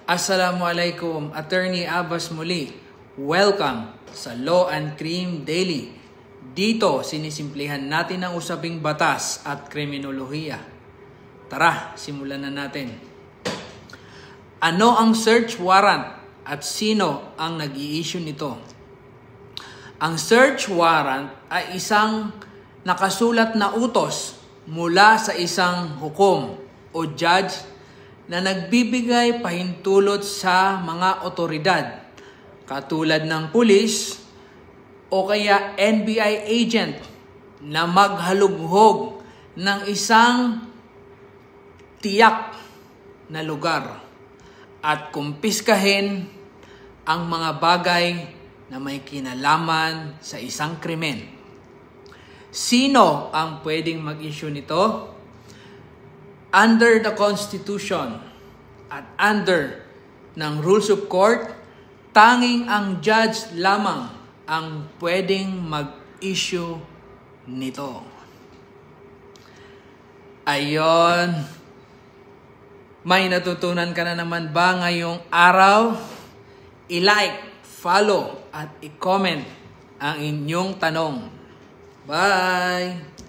Assalamualaikum, Attorney Abbas muli. Welcome sa Law and Crime Daily. Dito, sinisimplihan natin ang usaping batas at kriminolohiya. Tara, simulan na natin. Ano ang search warrant at sino ang nag-i-issue nito? Ang search warrant ay isang nakasulat na utos mula sa isang hukom o judge na nagbibigay pahintulot sa mga otoridad katulad ng pulis o kaya NBI agent na maghalughog ng isang tiyak na lugar at kumpiskahin ang mga bagay na may kinalaman sa isang krimen. Sino ang pwedeng mag-issue nito? Under the Constitution at under ng Rules of Court, tanging ang judge lamang ang pwedeng mag-issue nito. Ayon, may natutunan ka na naman ba ngayong araw? I-like, follow, at i-comment ang inyong tanong. Bye!